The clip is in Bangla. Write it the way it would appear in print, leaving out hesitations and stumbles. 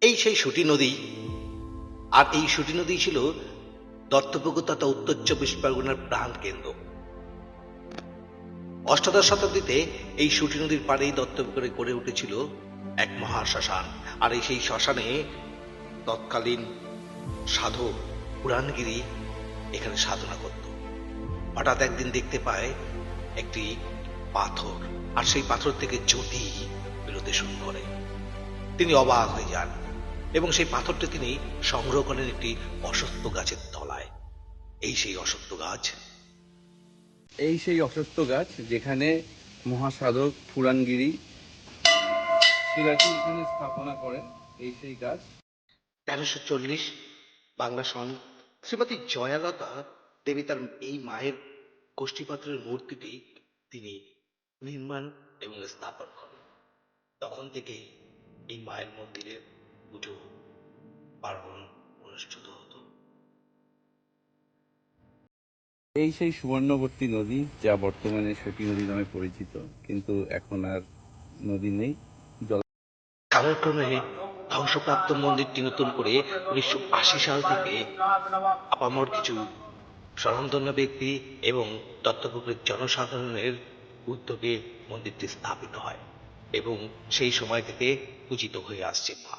এই সেই সুটি নদী। আর এই সুটি নদী ছিল দত্তপুকুর তথা উত্তর চব্বিশ পরগনার প্রাণ কেন্দ্র। অষ্টাদশ শতাব্দীতে এই সুটি নদীর পাড়েই দত্তপুকুরে গড়ে উঠেছিল এক মহা শ্মশান। আর এই সেই শ্মশানে তৎকালীন সাধক পুরাণগিরি এখানে সাধনা করত। হঠাৎ একদিন দেখতে পায় একটি পাথর, আর সেই পাথর থেকে জ্যোতি বেরোতে শুরু করে। তিনি অবাক হয়ে যান এবং সেই পাথরটি তিনি সংগ্রহ করেন একটি অশ্বত্থ গাছের তলায়। এই সেই অশ্বত্থ গাছ। এই সেই অশ্বত্থ গাছ যেখানে মহাসাধক পুরাণগিরি শিলাটি এখানে স্থাপনা করেন। এই সেই গাছ 1340 বাংলা সন শ্রীমতী জয়ালতা দেবী তার এই মায়ের গোষ্ঠীপাত্রের মূর্তিটি তিনি নির্মাণ এবং স্থাপন করেন। তখন থেকে এই মায়ের মন্দিরে পুজো পার্বণ অনুষ্ঠিত হতো। এই সেই সুবর্ণবর্তী নদী যা বর্তমানে সতী নদী নামে পরিচিত, কিন্তু এখন আর নদী নেই। কালক্রমে ধ্বংসপ্রাপ্ত মন্দিরটি নতুন করে 1980 সাল থেকে আপামর কিছু স্বনামধন্য ব্যক্তি এবং দত্তপুকুরের জনসাধারণের উদ্যোগে মন্দিরটি স্থাপিত হয় এবং সেই সময় থেকে পূজিত হয়ে আসছে মা।